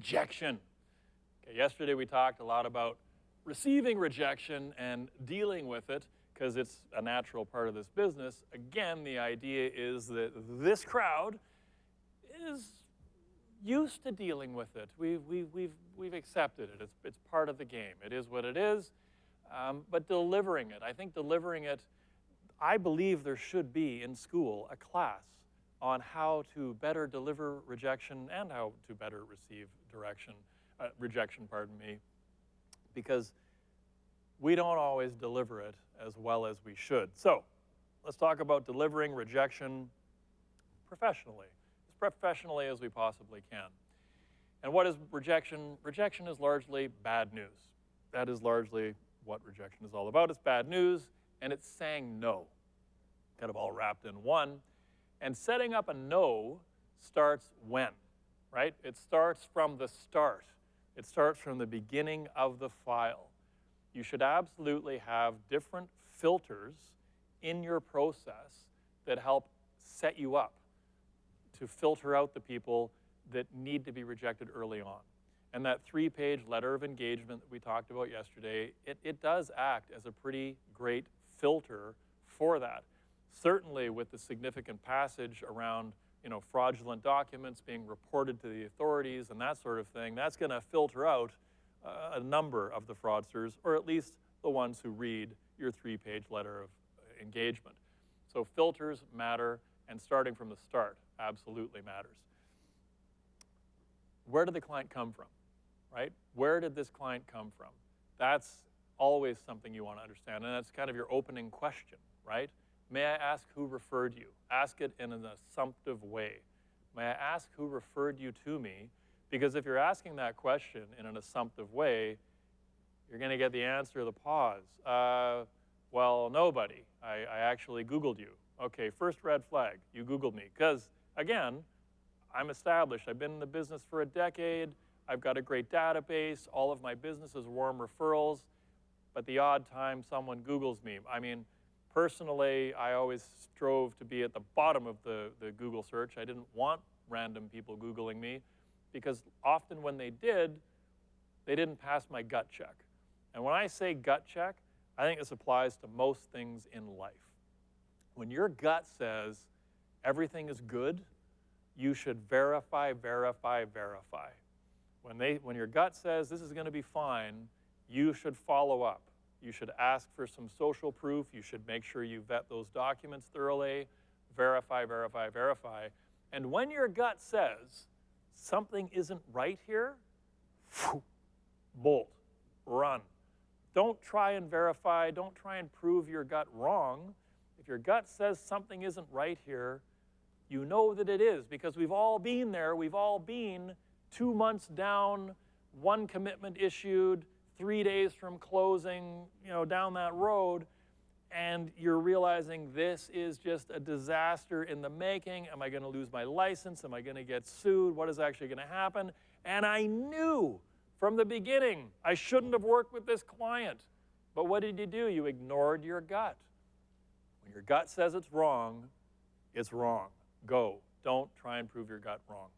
rejection. Okay, yesterday we talked a lot about receiving rejection and dealing with it because it's a natural part of this business. Again, the idea is that this crowd is used to dealing with it. We've accepted it. It's part of the game. It is what it is. But delivering it, I believe there should be in school a class on how to better deliver rejection and how to better receive rejection, because we don't always deliver it as well as we should. So let's talk about delivering rejection professionally, as professionally as we possibly can. And what is rejection? Rejection is largely bad news. That is largely what rejection is all about. It's bad news, and it's saying no, kind of all wrapped in one. And setting up a no starts when, right? It starts from the start. It starts from the beginning of the file. You should absolutely have different filters in your process that help set you up to filter out the people that need to be rejected early on. And that 3-page letter of engagement that we talked about yesterday, it does act as a pretty great filter for that. Certainly with the significant passage around fraudulent documents being reported to the authorities and that sort of thing, that's going to filter out a number of the fraudsters, or at least the ones who read your 3-page letter of engagement. So filters matter, and starting from the start absolutely matters. Where did the client come from, right? Where did this client come from? That's always something you want to understand, and that's kind of your opening question, right? May I ask who referred you? Ask it in an assumptive way. May I ask who referred you to me? Because if you're asking that question in an assumptive way, you're going to get the answer of the pause. Well, nobody. I actually Googled you. Okay, first red flag, you Googled me. Because, again, I'm established. I've been in the business for a decade. I've got a great database. All of my business is warm referrals. But the odd time someone Googles me. I mean, personally, I always strove to be at the bottom of the Google search. I didn't want random people Googling me because often when they did, they didn't pass my gut check. And when I say gut check, I think this applies to most things in life. When your gut says everything is good, you should verify, verify, verify. When your gut says this is going to be fine, you should follow up. You should ask for some social proof. You should make sure you vet those documents thoroughly. Verify, verify, verify. And when your gut says something isn't right here, bolt, run. Don't try and verify. Don't try and prove your gut wrong. If your gut says something isn't right here, you know that it is, because we've all been there. We've all been 2 months down, one commitment issued, 3 days from closing, down that road, and you're realizing this is just a disaster in the making. Am I going to lose my license? Am I going to get sued? What is actually going to happen? And I knew from the beginning I shouldn't have worked with this client. But what did you do? You ignored your gut. When your gut says it's wrong, it's wrong. Go. Don't try and prove your gut wrong.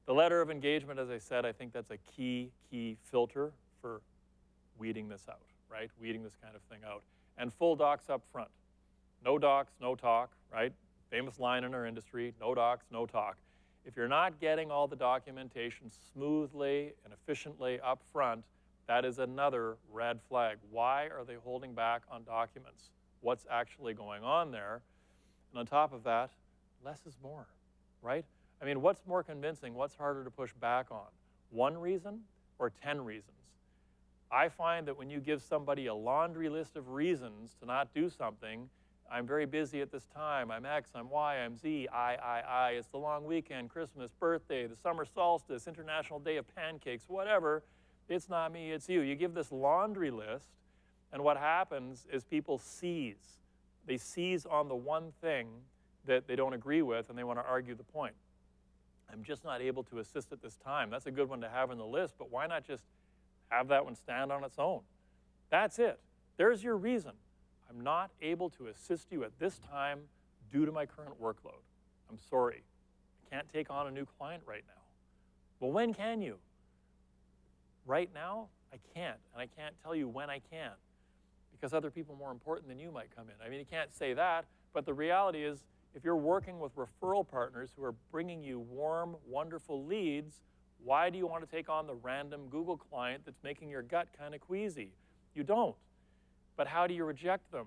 The letter of engagement, as I said, I think that's a key filter for weeding this out, right? Weeding this kind of thing out. And full docs up front. No docs, no talk, right? Famous line in our industry, no docs, no talk. If you're not getting all the documentation smoothly and efficiently up front, that is another red flag. Why are they holding back on documents? What's actually going on there? And on top of that, less is more, right? I mean, what's more convincing? What's harder to push back on? 1 reason or 10 reasons? I find that when you give somebody a laundry list of reasons to not do something, I'm very busy at this time, I'm X, I'm Y, I'm Z, I, it's the long weekend, Christmas, birthday, the summer solstice, International Day of Pancakes, whatever, it's not me, it's you. You give this laundry list, and what happens is people seize. They seize on the one thing that they don't agree with, and they want to argue the point. I'm just not able to assist at this time. That's a good one to have on the list, but why not just have that one stand on its own? That's it. There's your reason. I'm not able to assist you at this time due to my current workload. I'm sorry. I can't take on a new client right now. Well, when can you? Right now, I can't, and I can't tell you when I can, because other people more important than you might come in. I mean, you can't say that, but the reality is, if you're working with referral partners who are bringing you warm, wonderful leads, why do you want to take on the random Google client that's making your gut kind of queasy? You don't. But how do you reject them?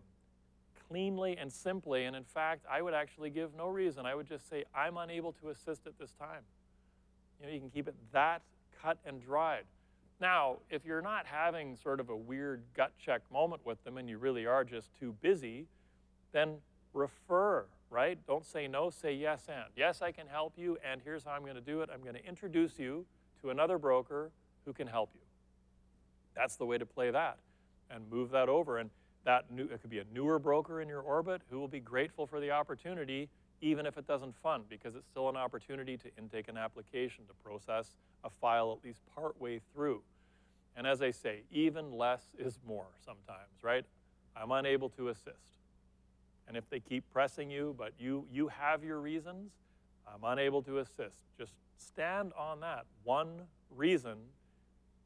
Cleanly and simply, and in fact, I would actually give no reason. I would just say, I'm unable to assist at this time. You know, you can keep it that cut and dried. Now, if you're not having sort of a weird gut check moment with them and you really are just too busy, then refer, right? Don't say no, say yes and. Yes, I can help you, and here's how I'm going to do it. I'm going to introduce you to another broker who can help you. That's the way to play that and move that over. And it could be a newer broker in your orbit who will be grateful for the opportunity, even if it doesn't fund, because it's still an opportunity to intake an application, to process a file at least partway through. And as I say, even less is more sometimes, right? I'm unable to assist. And if they keep pressing you, but you have your reasons, I'm unable to assist. Just stand on that. One reason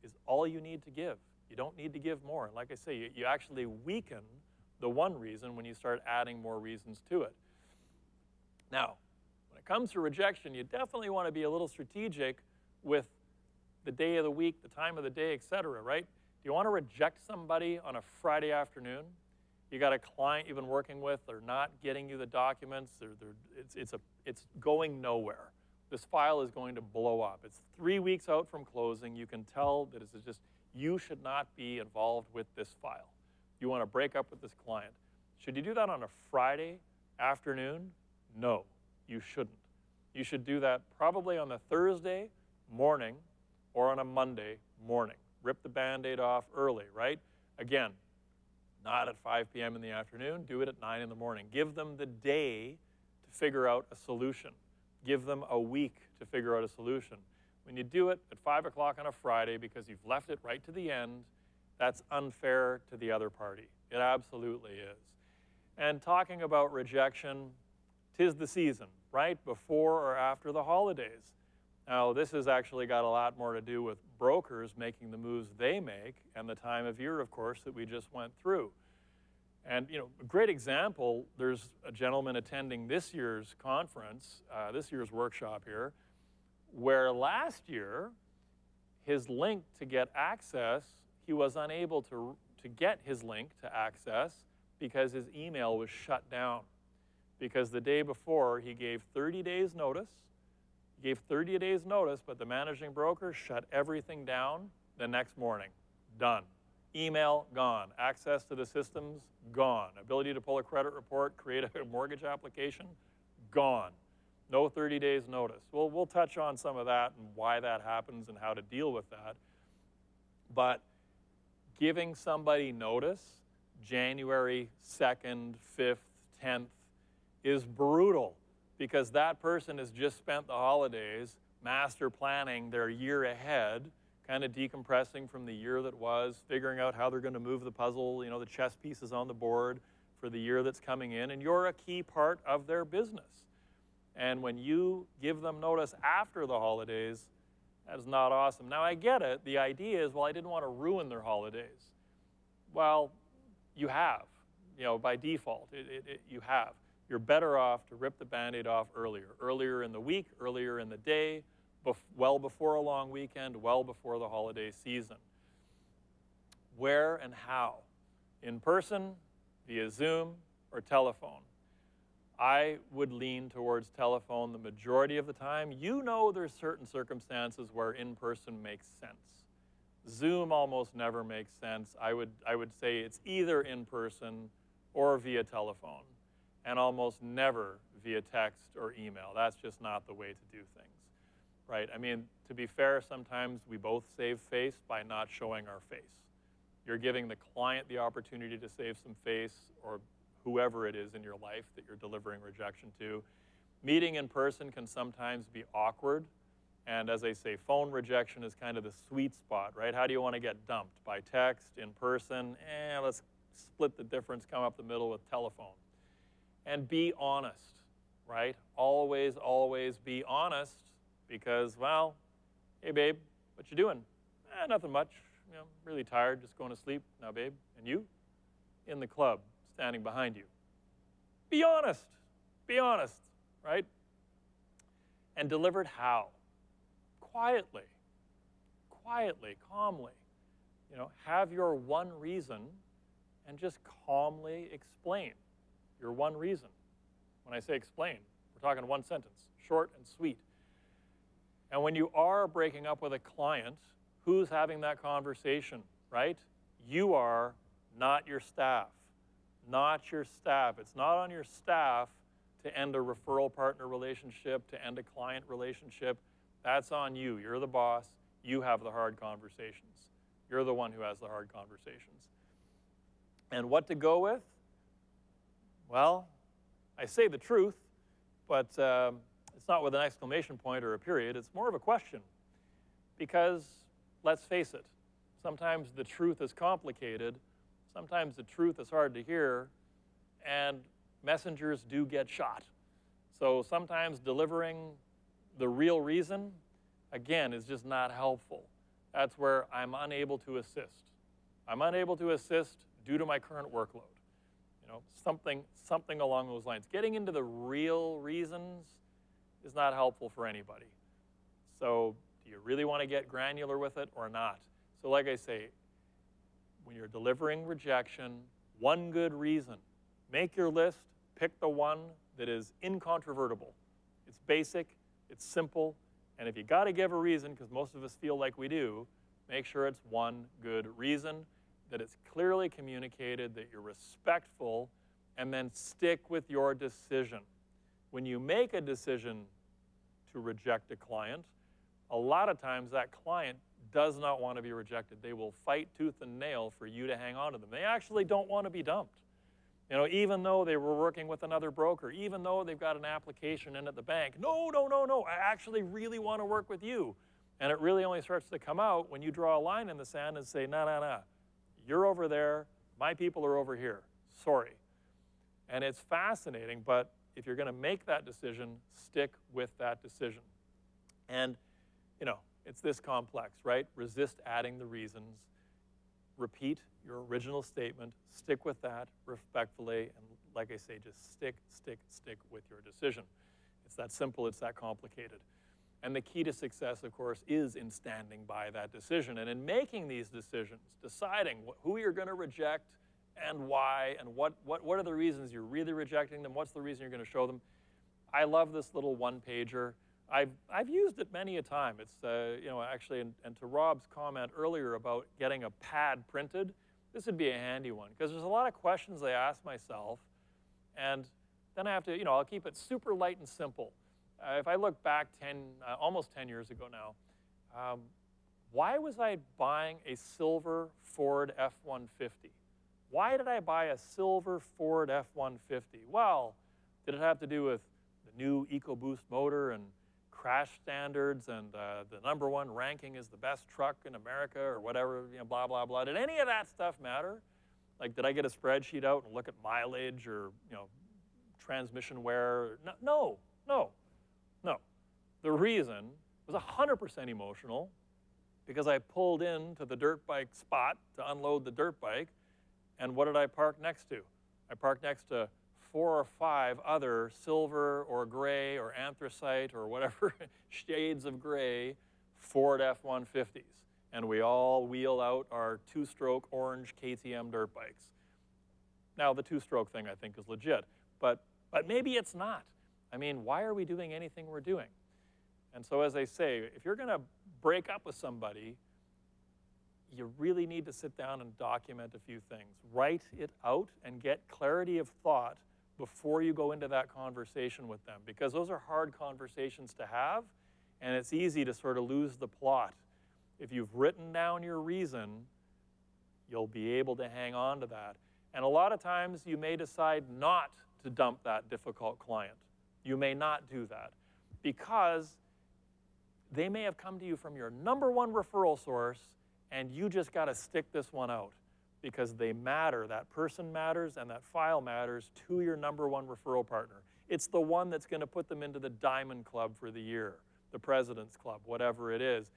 is all you need to give. You don't need to give more. And like I say, you actually weaken the one reason when you start adding more reasons to it. Now, when it comes to rejection, you definitely want to be a little strategic with the day of the week, the time of the day, etc., right? Do you want to reject somebody on a Friday afternoon? You got a client you've been working with, they're not getting you the documents, it's going nowhere. This file is going to blow up. It's 3 weeks out from closing. You can tell that it's just, you should not be involved with this file. You want to break up with this client. Should you do that on a Friday afternoon? No, you shouldn't. You should do that probably on a Thursday morning or on a Monday morning. Rip the Band-Aid off early, right? Again, not at 5 p.m. in the afternoon. Do it at 9 in the morning. Give them the day to figure out a solution. Give them a week to figure out a solution. When you do it at 5 o'clock on a Friday because you've left it right to the end, that's unfair to the other party. It absolutely is. And talking about rejection, 'tis the season, right? Before or after the holidays. Now, this has actually got a lot more to do with brokers making the moves they make and the time of year, of course, that we just went through. And, you know, a great example, there's a gentleman attending this year's conference, this year's workshop here, where last year, his link to get access, he was unable to get his link to access because his email was shut down. Because the day before, he gave 30 days notice. He gave 30 days notice, but the managing broker shut everything down the next morning. Done. Email, gone. Access to the systems, gone. Ability to pull a credit report, create a mortgage application, gone. No 30 days notice. Well, we'll touch on some of that and why that happens and how to deal with that. But giving somebody notice, January 2nd, 5th, 10th, is brutal because that person has just spent the holidays master planning their year ahead, kind of decompressing from the year that was, figuring out how they're going to move the puzzle, you know, the chess pieces on the board for the year that's coming in, and you're a key part of their business. And when you give them notice after the holidays, that is not awesome. Now, I get it. The idea is, well, I didn't want to ruin their holidays. Well, you have, you know, by default, you have. You're better off to rip the Band-Aid off earlier in the week, earlier in the day, well before a long weekend, well before the holiday season. Where and how? In person, via Zoom, or telephone? I would lean towards telephone the majority of the time. You know there's certain circumstances where in-person makes sense. Zoom almost never makes sense. I would say it's either in person or via telephone, and almost never via text or email. That's just not the way to do things, right? I mean, to be fair, sometimes we both save face by not showing our face. You're giving the client the opportunity to save some face, or whoever it is in your life that you're delivering rejection to. Meeting in person can sometimes be awkward. And as I say, phone rejection is kind of the sweet spot, right? How do you want to get dumped? By text, in person? Let's split the difference, come up the middle with telephone. And be honest, right? Always, always be honest because, well, Hey, babe, what you doing? Nothing much. You know, really tired, just going to sleep. Now, babe, and you? In the club, standing behind you. Be honest. Be honest, right? And delivered how? Quietly, calmly. You know, have your one reason and just calmly explain your one reason. When I say explain, we're talking one sentence, short and sweet. And when you are breaking up with a client, who's having that conversation, right? You are, not your staff. Not your staff. It's not on your staff to end a referral partner relationship, to end a client relationship. That's on you. You're the boss. You have the hard conversations. You're the one who has the hard conversations. And what to go with? Well, I say the truth, but it's not with an exclamation point or a period. It's more of a question. Because, let's face it, sometimes the truth is complicated. Sometimes the truth is hard to hear. And messengers do get shot. So sometimes delivering the real reason, again, is just not helpful. That's where I'm unable to assist. I'm unable to assist due to my current workload. You know, something along those lines. Getting into the real reasons is not helpful for anybody. So do you really want to get granular with it or not? So like I say, when you're delivering rejection, one good reason. Make your list, pick the one that is incontrovertible. It's basic, it's simple, and if you got to give a reason, because most of us feel like we do, make sure it's one good reason, that it's clearly communicated, that you're respectful, and then stick with your decision. When you make a decision to reject a client, a lot of times that client does not want to be rejected. They will fight tooth and nail for you to hang on to them. They actually don't want to be dumped. You know, even though they were working with another broker, even though they've got an application in at the bank, no, I actually really want to work with you. And it really only starts to come out when you draw a line in the sand and say, no, you're over there, my people are over here, sorry. And it's fascinating, but if you're going to make that decision, stick with that decision. And, you know, it's this complex, right? Resist adding the reasons. Repeat your original statement, stick with that respectfully, and like I say, just stick with your decision. It's that simple, it's that complicated. And the key to success, of course, is in standing by that decision. And in making these decisions, deciding who you're going to reject and why, and what are the reasons you're really rejecting them, what's the reason you're going to show them. I love this little one-pager. I've used it many a time. It's, you know, actually, and to Rob's comment earlier about getting a pad printed, this would be a handy one, because there's a lot of questions I ask myself, and then I have to, you know, I'll keep it super light and simple. If I look back almost 10 years ago now, why was I buying a silver Ford F-150? Why did I buy a silver Ford F-150? Well, did it have to do with the new EcoBoost motor and crash standards and the #1 ranking is the best truck in America or whatever, you know, blah, blah, blah. Did any of that stuff matter? Like, did I get a spreadsheet out and look at mileage or, you know, transmission wear? No. The reason was 100% emotional, because I pulled into the dirt bike spot to unload the dirt bike, and what did I park next to? I parked next to 4 or 5 other silver or gray or anthracite or whatever shades of gray Ford F-150s. And we all wheel out our 2-stroke orange KTM dirt bikes. Now, the 2-stroke thing I think is legit, but maybe it's not. I mean, why are we doing anything we're doing? And so as I say, if you're going to break up with somebody, you really need to sit down and document a few things. Write it out and get clarity of thought before you go into that conversation with them, because those are hard conversations to have, and it's easy to sort of lose the plot. If you've written down your reason, you'll be able to hang on to that. And a lot of times you may decide not to dump that difficult client. You may not do that because they may have come to you from your #1 referral source, and you just got to stick this one out because they matter. That person matters and that file matters to your #1 referral partner. It's the one that's going to put them into the Diamond Club for the year, the President's Club, whatever it is.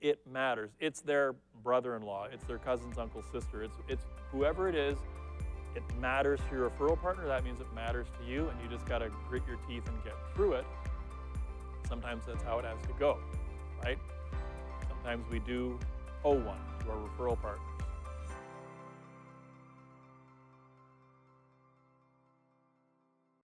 it matters. It's their brother-in-law, it's their cousin's uncle, sister, it's whoever it is. It matters to your referral partner. That means it matters to you, and you just got to grit your teeth and get through it. Sometimes that's how it has to go, right? Sometimes we do owe one to our referral partner.